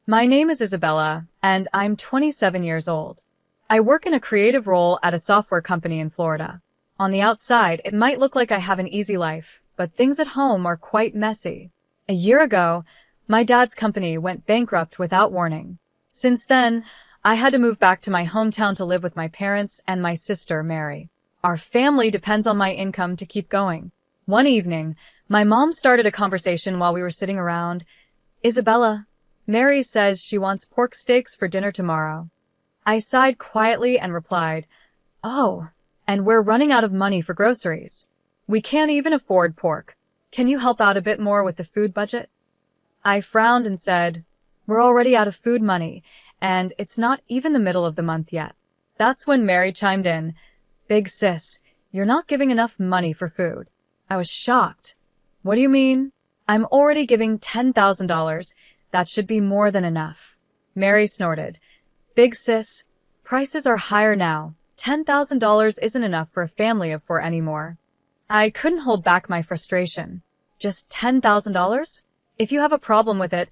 My name is Isabella, and I'm 27 years old. I work in a creative role at a software company in Florida. On the outside, it might look like I have an easy life, but things at home are quite messy. A year ago, my dad's company went bankrupt without warning. Since then, I had to move back to my hometown to live with my parents and my sister, Mary. Our family depends on my income to keep going. One evening, my mom started a conversation while we were sitting around. Isabella, Mary says she wants pork steaks for dinner tomorrow. I sighed quietly and replied, "Oh, and we're running out of money for groceries. We can't even afford pork. Can you help out a bit more with the food budget?" I frowned and said, "We're already out of food money, and it's not even the middle of the month yet." That's when Mary chimed in, "Big sis, you're not giving enough money for food." I was shocked. "What do you mean? I'm already giving $10,000. That should be more than enough." Mary snorted. "Big sis, prices are higher now. $10,000 isn't enough for a family of four anymore." I couldn't hold back my frustration. "Just $10,000? If you have a problem with it,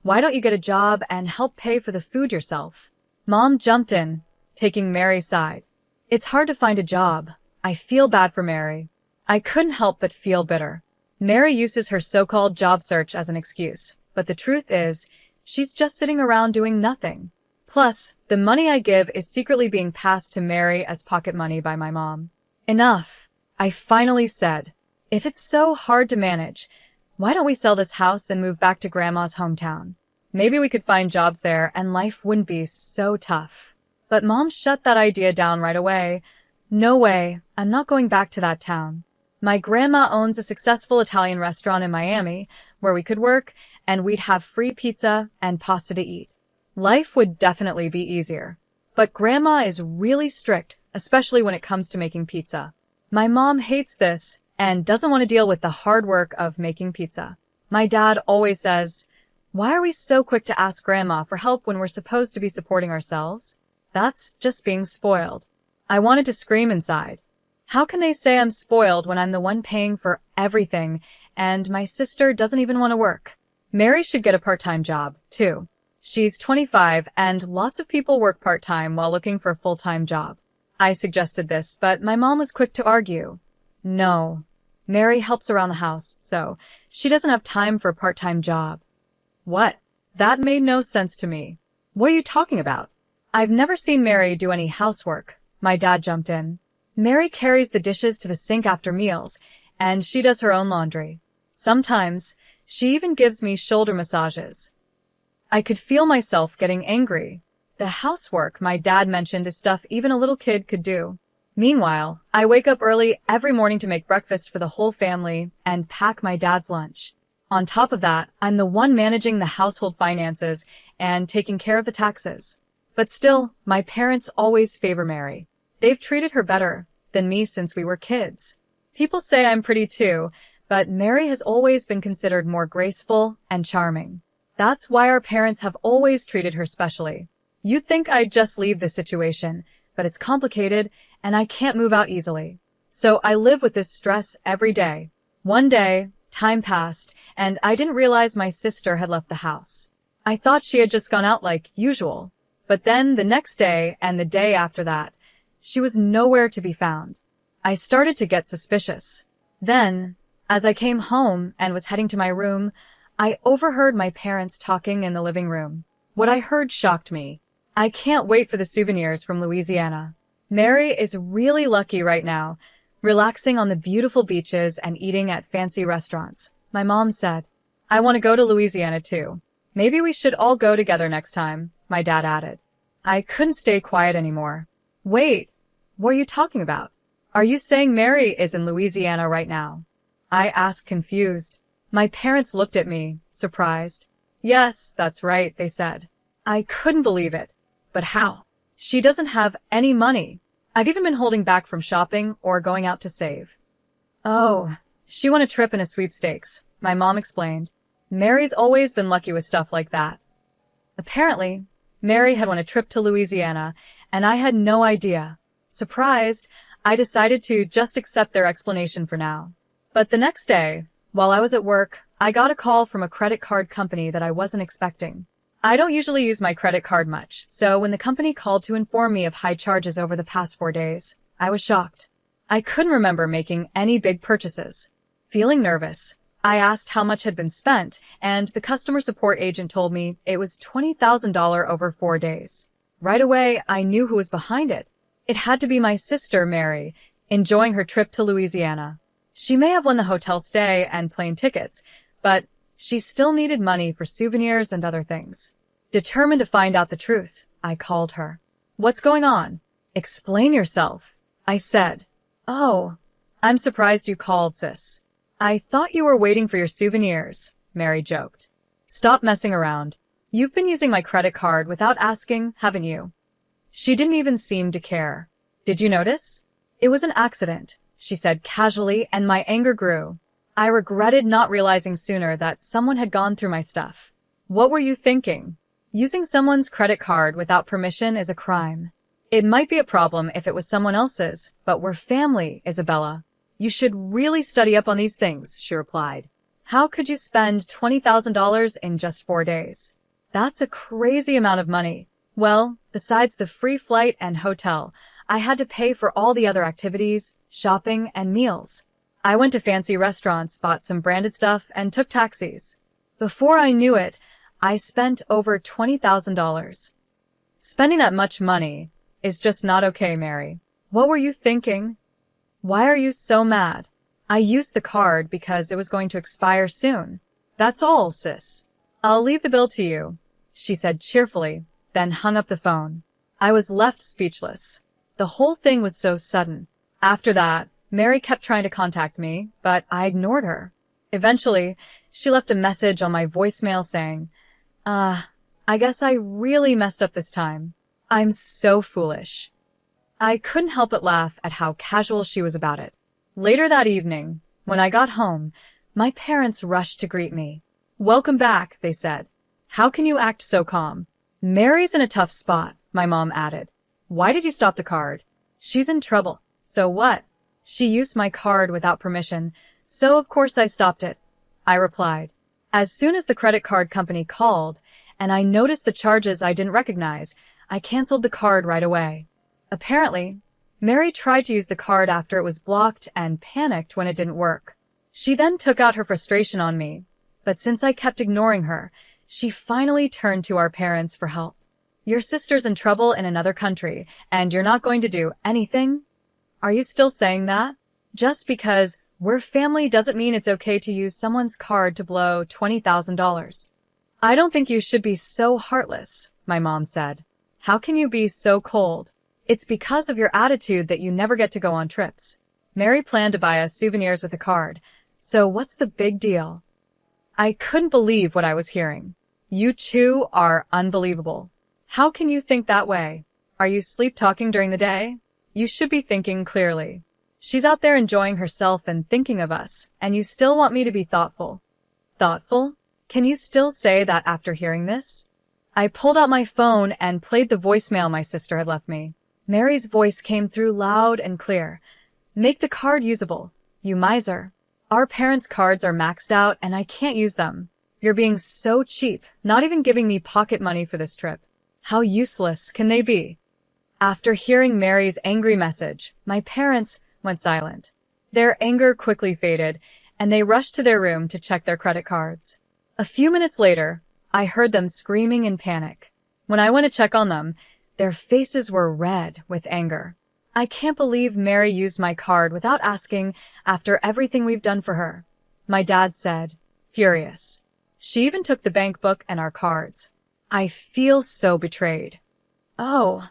why don't you get a job and help pay for the food yourself?" Mom jumped in, taking Mary's side. "It's hard to find a job. I feel bad for Mary." I couldn't help but feel bitter. Mary uses her so-called job search as an excuse, but the truth is, she's just sitting around doing nothing. Plus, the money I give is secretly being passed to Mary as pocket money by my mom. "Enough," I finally said. "If it's so hard to manage, why don't we sell this house and move back to Grandma's hometown? Maybe we could find jobs there and life wouldn't be so tough." But Mom shut that idea down right away. "No way, I'm not going back to that town. My grandma owns a successful Italian restaurant in Miami where we could work and we'd have free pizza and pasta to eat. Life would definitely be easier. But Grandma is really strict, especially when it comes to making pizza. My mom hates this and doesn't want to deal with the hard work of making pizza. My dad always says, 'Why are we so quick to ask Grandma for help when we're supposed to be supporting ourselves?' That's just being spoiled." I wanted to scream inside. How can they say I'm spoiled when I'm the one paying for everything and my sister doesn't even want to work? Mary should get a part-time job, too. She's 25 and lots of people work part-time while looking for a full-time job. I suggested this, but my mom was quick to argue. "No, Mary helps around the house, so she doesn't have time for a part-time job." What? That made no sense to me. "What are you talking about?" "I've never seen Mary do any housework," my dad jumped in. "Mary carries the dishes to the sink after meals, and she does her own laundry. Sometimes, she even gives me shoulder massages." I could feel myself getting angry. The housework my dad mentioned is stuff even a little kid could do. Meanwhile, I wake up early every morning to make breakfast for the whole family and pack my dad's lunch. On top of that, I'm the one managing the household finances and taking care of the taxes. But still, my parents always favor Mary. They've treated her better than me since we were kids. People say I'm pretty too, but Mary has always been considered more graceful and charming. That's why our parents have always treated her specially. You'd think I'd just leave this situation, but it's complicated and I can't move out easily. So I live with this stress every day. One day, time passed, and I didn't realize my sister had left the house. I thought she had just gone out like usual. But then the next day and the day after that, she was nowhere to be found. I started to get suspicious. Then, as I came home and was heading to my room, I overheard my parents talking in the living room. What I heard shocked me. "I can't wait for the souvenirs from Louisiana. Mary is really lucky right now, relaxing on the beautiful beaches and eating at fancy restaurants," my mom said. "I want to go to Louisiana too. Maybe we should all go together next time," my dad added. I couldn't stay quiet anymore. "Wait, what are you talking about? Are you saying Mary is in Louisiana right now?" I asked, confused. My parents looked at me, surprised. "Yes, that's right," they said. I couldn't believe it. "But how? She doesn't have any money. I've even been holding back from shopping or going out to save." "Oh, she won a trip in a sweepstakes," my mom explained. "Mary's always been lucky with stuff like that." Apparently, Mary had won a trip to Louisiana, and I had no idea. Surprised, I decided to just accept their explanation for now. But the next day, while I was at work, I got a call from a credit card company that I wasn't expecting. I don't usually use my credit card much, so when the company called to inform me of high charges over the past 4 days, I was shocked. I couldn't remember making any big purchases. Feeling nervous, I asked how much had been spent, and the customer support agent told me it was $20,000 over 4 days. Right away, I knew who was behind it. It had to be my sister, Mary, enjoying her trip to Louisiana. She may have won the hotel stay and plane tickets, but she still needed money for souvenirs and other things. Determined to find out the truth, I called her. "What's going on? Explain yourself," I said. "Oh, I'm surprised you called, sis. I thought you were waiting for your souvenirs," Mary joked. "Stop messing around. You've been using my credit card without asking, haven't you?" She didn't even seem to care. "Did you notice?" "It was an accident," she said casually, and my anger grew. I regretted not realizing sooner that someone had gone through my stuff. What were you thinking? Using someone's credit card without permission is a crime. It might be a problem if it was someone else's, but we're family, Isabella. You should really study up on these things, she replied. How could you spend $20,000 in just 4 days? That's a crazy amount of money. Well, besides the free flight and hotel, I had to pay for all the other activities, shopping, and meals. I went to fancy restaurants, bought some branded stuff, and took taxis. Before I knew it, I spent over $20,000. Spending that much money is just not okay, Mary. What were you thinking? Why are you so mad? I used the card because it was going to expire soon. That's all, sis. I'll leave the bill to you, she said cheerfully, then hung up the phone. I was left speechless. The whole thing was so sudden. After that, Mary kept trying to contact me, but I ignored her. Eventually, she left a message on my voicemail saying, I guess I really messed up this time. I'm so foolish. I couldn't help but laugh at how casual she was about it. Later that evening, when I got home, my parents rushed to greet me. Welcome back, they said. How can you act so calm? Mary's in a tough spot, my mom added. Why did you stop the card? She's in trouble. So what? She used my card without permission, so of course I stopped it, I replied. As soon as the credit card company called, and I noticed the charges I didn't recognize, I canceled the card right away. Apparently, Mary tried to use the card after it was blocked and panicked when it didn't work. She then took out her frustration on me, but since I kept ignoring her, she finally turned to our parents for help. Your sister's in trouble in another country, and you're not going to do anything? Are you still saying that? Just because we're family doesn't mean it's okay to use someone's card to blow $20,000. I don't think you should be so heartless, my mom said. How can you be so cold? It's because of your attitude that you never get to go on trips. Mary planned to buy us souvenirs with the card, so what's the big deal? I couldn't believe what I was hearing. You two are unbelievable. How can you think that way? Are you sleep-talking during the day? You should be thinking clearly. She's out there enjoying herself and thinking of us, and you still want me to be thoughtful. Thoughtful? Can you still say that after hearing this? I pulled out my phone and played the voicemail my sister had left me. Mary's voice came through loud and clear. Make the card usable, you miser. Our parents' cards are maxed out and I can't use them. You're being so cheap, not even giving me pocket money for this trip. How useless can they be? After hearing Mary's angry message, my parents went silent. Their anger quickly faded, and they rushed to their room to check their credit cards. A few minutes later, I heard them screaming in panic. When I went to check on them, their faces were red with anger. I can't believe Mary used my card without asking after everything we've done for her, my dad said, furious. She even took the bank book and our cards. I feel so betrayed. Oh,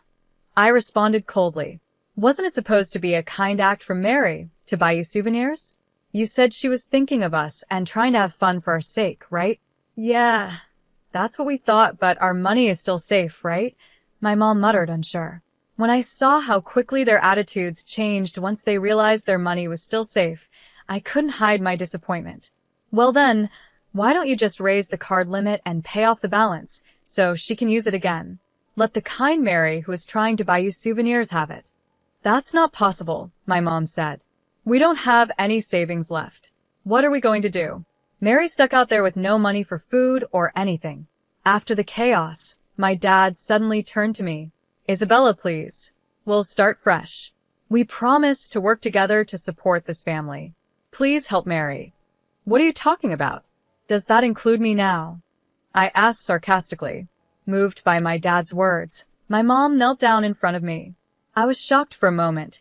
I responded coldly. Wasn't it supposed to be a kind act from Mary to buy you souvenirs? You said she was thinking of us and trying to have fun for our sake, right? Yeah, that's what we thought, but our money is still safe, right? My mom muttered, unsure. When I saw how quickly their attitudes changed once they realized their money was still safe, I couldn't hide my disappointment. Well then, why don't you just raise the card limit and pay off the balance so she can use it again? Let the kind Mary who is trying to buy you souvenirs have it. That's not possible, my mom said. We don't have any savings left. What are we going to do? Mary's stuck out there with no money for food or anything. After the chaos, my dad suddenly turned to me. Isabella, please. We'll start fresh. We promise to work together to support this family. Please help Mary. What are you talking about? Does that include me now? I asked sarcastically. Moved by my dad's words, my mom knelt down in front of me. I was shocked for a moment,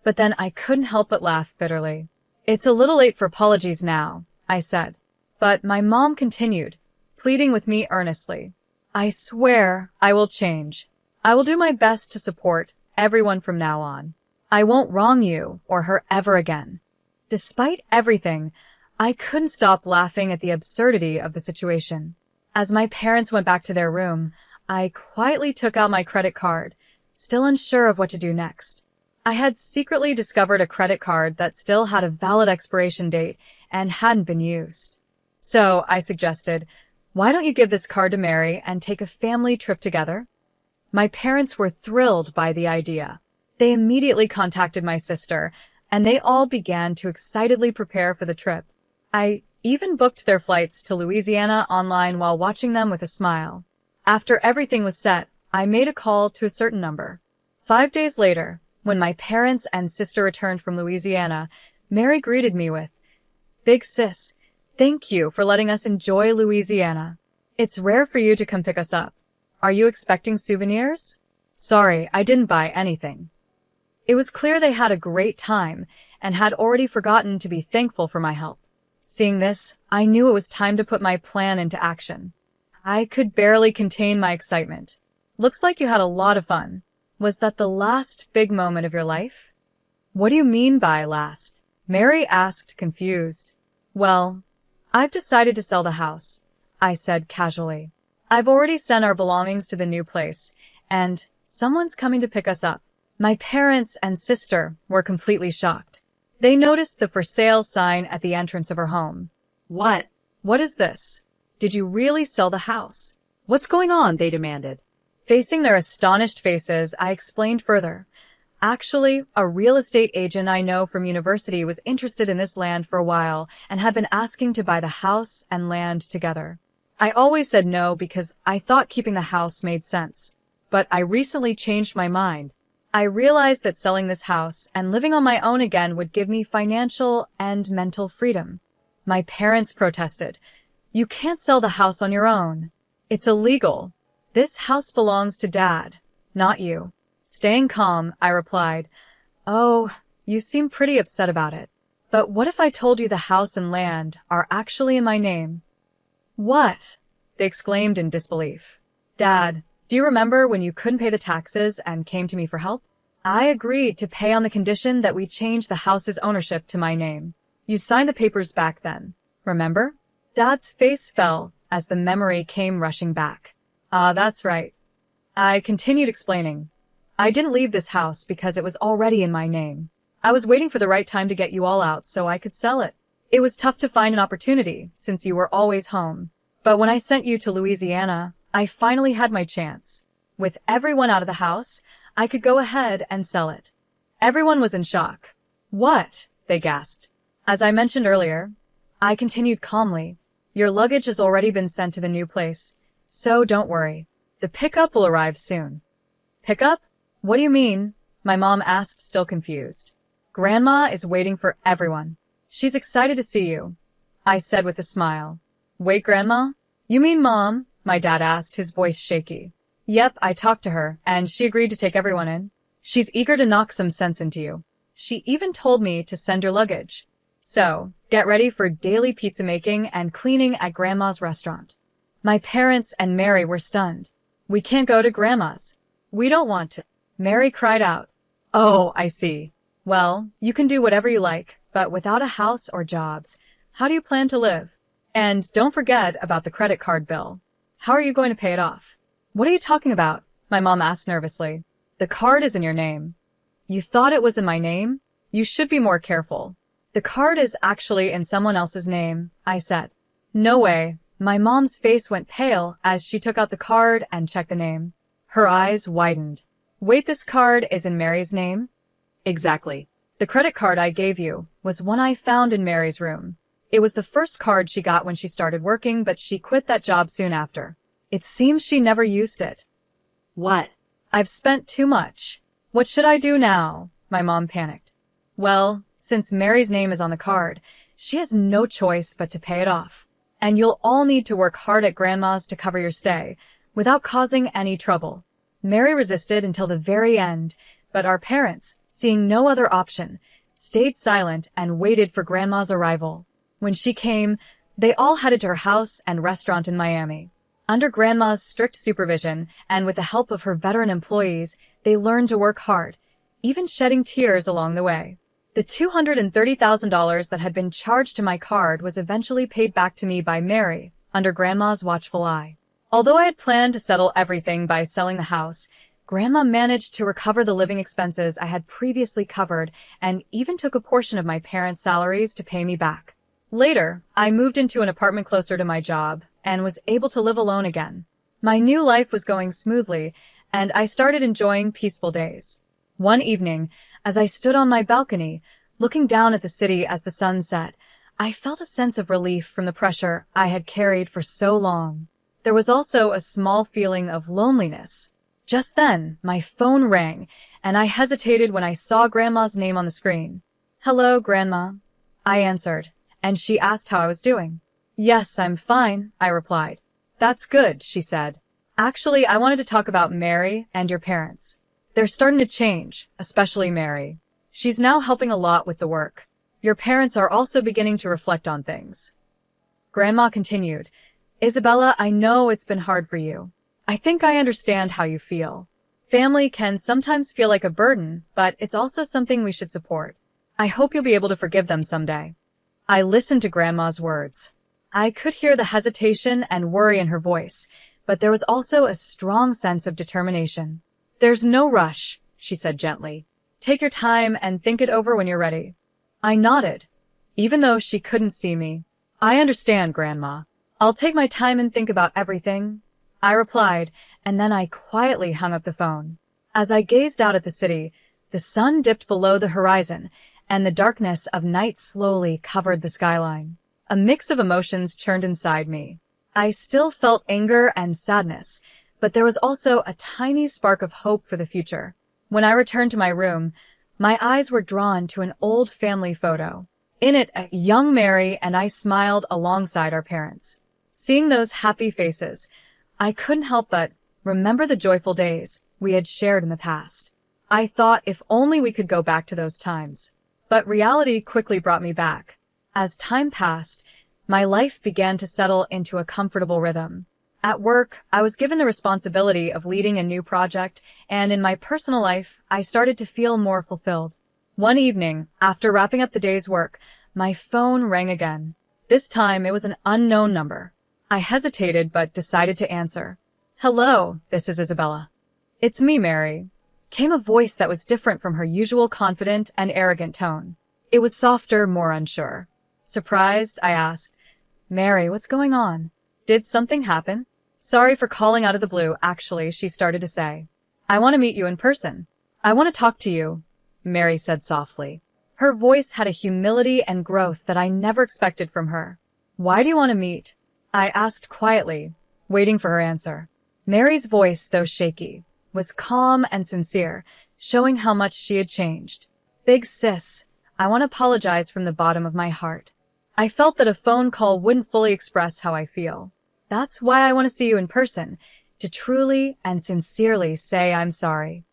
but then I couldn't help but laugh bitterly. It's a little late for apologies now, I said. But my mom continued, pleading with me earnestly. I swear I will change. I will do my best to support everyone from now on. I won't wrong you or her ever again. Despite everything, I couldn't stop laughing at the absurdity of the situation. As my parents went back to their room, I quietly took out my credit card, still unsure of what to do next. I had secretly discovered a credit card that still had a valid expiration date and hadn't been used. So I suggested, why don't you give this card to Mary and take a family trip together? My parents were thrilled by the idea. They immediately contacted my sister, and they all began to excitedly prepare for the trip. I even booked their flights to Louisiana online while watching them with a smile. After everything was set, I made a call to a certain number. 5 days later, when my parents and sister returned from Louisiana, Mary greeted me with, "Big sis, thank you for letting us enjoy Louisiana. It's rare for you to come pick us up. Are you expecting souvenirs?" Sorry, I didn't buy anything. It was clear they had a great time and had already forgotten to be thankful for my help. Seeing this, I knew it was time to put my plan into action. I could barely contain my excitement. Looks like you had a lot of fun. Was that the last big moment of your life? What do you mean by last? Mary asked, confused. Well, I've decided to sell the house, I said casually. I've already sent our belongings to the new place, and someone's coming to pick us up. My parents and sister were completely shocked. They noticed the for sale sign at the entrance of her home. What? What is this? Did you really sell the house? What's going on? They demanded. Facing their astonished faces, I explained further. Actually, a real estate agent I know from university was interested in this land for a while and had been asking to buy the house and land together. I always said no because I thought keeping the house made sense. But I recently changed my mind. I realized that selling this house and living on my own again would give me financial and mental freedom. My parents protested. You can't sell the house on your own. It's illegal. This house belongs to Dad, not you. Staying calm, I replied, Oh, you seem pretty upset about it. But what if I told you the house and land are actually in my name? What? They exclaimed in disbelief. Dad, do you remember when you couldn't pay the taxes and came to me for help? I agreed to pay on the condition that we change the house's ownership to my name. You signed the papers back then, remember? Dad's face fell as the memory came rushing back. Ah, that's right. I continued explaining. I didn't leave this house because it was already in my name. I was waiting for the right time to get you all out so I could sell it. It was tough to find an opportunity since you were always home. But when I sent you to Louisiana, I finally had my chance. With everyone out of the house, I could go ahead and sell it. Everyone was in shock. What? They gasped. As I mentioned earlier, I continued calmly. Your luggage has already been sent to the new place, so don't worry. The pickup will arrive soon. Pickup? What do you mean? My mom asked, still confused. Grandma is waiting for everyone. She's excited to see you, I said with a smile. Wait, Grandma? You mean Mom? My dad asked, his voice shaky. Yep, I talked to her, and she agreed to take everyone in. She's eager to knock some sense into you. She even told me to send your luggage. So, get ready for daily pizza making and cleaning at Grandma's restaurant. My parents and Mary were stunned. We can't go to Grandma's. We don't want to. Mary cried out. Oh, I see. Well, you can do whatever you like, but without a house or jobs, how do you plan to live? And don't forget about the credit card bill. How are you going to pay it off? What are you talking about? My mom asked nervously. The card is in your name. You thought it was in my name? You should be more careful. The card is actually in someone else's name, I said. No way. My mom's face went pale as she took out the card and checked the name. Her eyes widened. Wait, this card is in Mary's name? Exactly. The credit card I gave you was one I found in Mary's room. It was the first card she got when she started working, but she quit that job soon after. It seems she never used it. What? I've spent too much. What should I do now? My mom panicked. Well, since Mary's name is on the card, she has no choice but to pay it off. And you'll all need to work hard at Grandma's to cover your stay, without causing any trouble. Mary resisted until the very end, but our parents, seeing no other option, stayed silent and waited for Grandma's arrival. When she came, they all headed to her house and restaurant in Miami. Under Grandma's strict supervision, and with the help of her veteran employees, they learned to work hard, even shedding tears along the way. The $230,000 that had been charged to my card was eventually paid back to me by Mary, under Grandma's watchful eye. Although I had planned to settle everything by selling the house, Grandma managed to recover the living expenses I had previously covered and even took a portion of my parents' salaries to pay me back. Later, I moved into an apartment closer to my job and was able to live alone again. My new life was going smoothly, and I started enjoying peaceful days. One evening, as I stood on my balcony, looking down at the city as the sun set, I felt a sense of relief from the pressure I had carried for so long. There was also a small feeling of loneliness. Just then, my phone rang, and I hesitated when I saw Grandma's name on the screen. "Hello, Grandma," I answered, and she asked how I was doing. "Yes, I'm fine," I replied. "That's good," she said. "Actually, I wanted to talk about Mary and your parents. They're starting to change, especially Mary. She's now helping a lot with the work. Your parents are also beginning to reflect on things." Grandma continued, "Isabella, I know it's been hard for you. I think I understand how you feel. Family can sometimes feel like a burden, but it's also something we should support. I hope you'll be able to forgive them someday." I listened to Grandma's words. I could hear the hesitation and worry in her voice, but there was also a strong sense of determination. "There's no rush," she said gently. "Take your time and think it over when you're ready." I nodded, even though she couldn't see me. "I understand, Grandma. I'll take my time and think about everything," I replied, and then I quietly hung up the phone. As I gazed out at the city, the sun dipped below the horizon, and the darkness of night slowly covered the skyline. A mix of emotions churned inside me. I still felt anger and sadness, but there was also a tiny spark of hope for the future. When I returned to my room, my eyes were drawn to an old family photo. In it, a young Mary and I smiled alongside our parents. Seeing those happy faces, I couldn't help but remember the joyful days we had shared in the past. I thought if only we could go back to those times. But reality quickly brought me back. As time passed, my life began to settle into a comfortable rhythm. At work, I was given the responsibility of leading a new project, and in my personal life, I started to feel more fulfilled. One evening, after wrapping up the day's work, my phone rang again. This time, it was an unknown number. I hesitated but decided to answer. "Hello, this is Isabella." "It's me, Mary," came a voice that was different from her usual confident and arrogant tone. It was softer, more unsure. Surprised, I asked, "Mary, what's going on? Did something happen?" "Sorry for calling out of the blue, actually," she started to say. "I want to meet you in person. I want to talk to you," Mary said softly. Her voice had a humility and growth that I never expected from her. "Why do you want to meet?" I asked quietly, waiting for her answer. Mary's voice, though shaky, was calm and sincere, showing how much she had changed. "Big sis, I want to apologize from the bottom of my heart. I felt that a phone call wouldn't fully express how I feel. That's why I want to see you in person, to truly and sincerely say I'm sorry."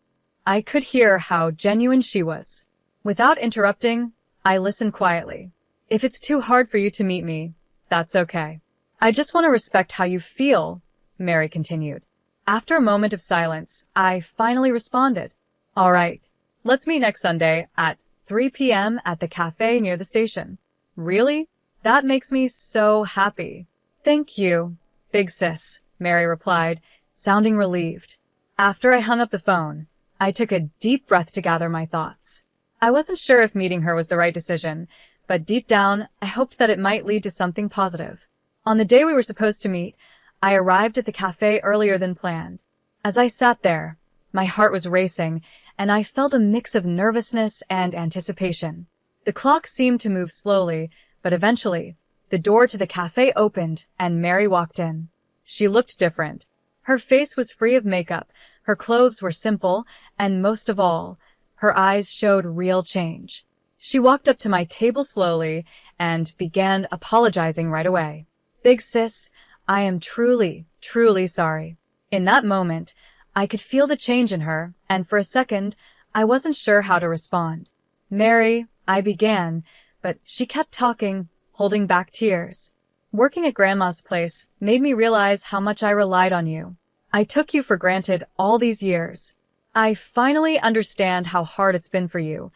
I could hear how genuine she was. Without interrupting, I listened quietly. "If it's too hard for you to meet me, that's okay. I just want to respect how you feel," Mary continued. After a moment of silence, I finally responded. "All right, let's meet next Sunday at 3 p.m. at the cafe near the station." "Really? That makes me so happy." "Thank you, big sis," Mary replied, sounding relieved. After I hung up the phone, I took a deep breath to gather my thoughts. I wasn't sure if meeting her was the right decision, but deep down, I hoped that it might lead to something positive. On the day we were supposed to meet, I arrived at the cafe earlier than planned. As I sat there, my heart was racing, and I felt a mix of nervousness and anticipation. The clock seemed to move slowly, but eventually, the door to the cafe opened and Mary walked in. She looked different. Her face was free of makeup, her clothes were simple, and most of all, her eyes showed real change. She walked up to my table slowly and began apologizing right away. "Big sis, I am truly, truly sorry." In that moment, I could feel the change in her, and for a second, I wasn't sure how to respond. "Mary," I began, but she kept talking, holding back tears. "Working at Grandma's place made me realize how much I relied on you. I took you for granted all these years. I finally understand how hard it's been for you,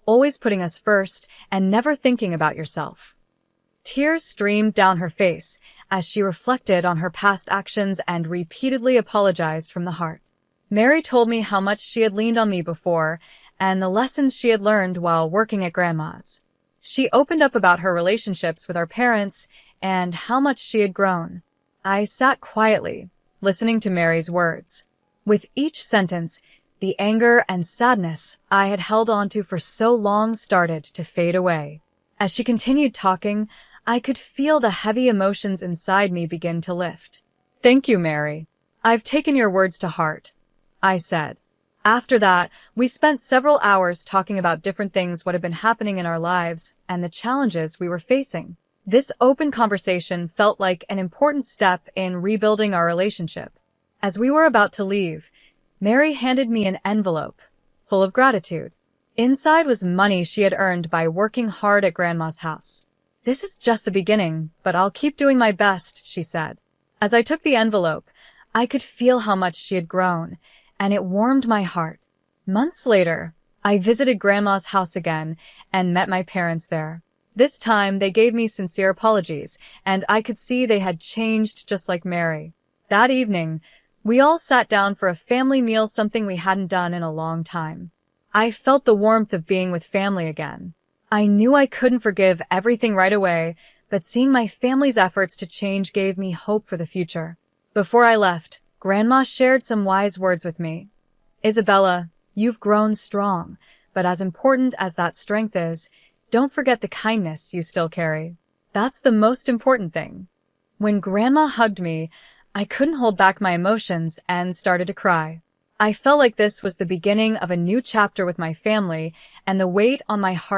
always putting us first and never thinking about yourself." Tears streamed down her face as she reflected on her past actions and repeatedly apologized from the heart. Mary told me how much she had leaned on me before and the lessons she had learned while working at Grandma's. She opened up about her relationships with our parents and how much she had grown. I sat quietly, listening to Mary's words. With each sentence, the anger and sadness I had held onto for so long started to fade away. As she continued talking, I could feel the heavy emotions inside me begin to lift. "Thank you, Mary. I've taken your words to heart," I said. After that, we spent several hours talking about different things what had been happening in our lives and the challenges we were facing. This open conversation felt like an important step in rebuilding our relationship. As we were about to leave, Mary handed me an envelope full of gratitude. Inside was money she had earned by working hard at Grandma's house. "This is just the beginning, but I'll keep doing my best," she said. As I took the envelope, I could feel how much she had grown, and it warmed my heart. Months later, I visited Grandma's house again and met my parents there. This time, they gave me sincere apologies, and I could see they had changed just like Mary. That evening, we all sat down for a family meal, something we hadn't done in a long time. I felt the warmth of being with family again. I knew I couldn't forgive everything right away, but seeing my family's efforts to change gave me hope for the future. Before I left, Grandma shared some wise words with me. "Isabella, you've grown strong, but as important as that strength is, don't forget the kindness you still carry. That's the most important thing." When Grandma hugged me, I couldn't hold back my emotions and started to cry. I felt like this was the beginning of a new chapter with my family, and the weight on my heart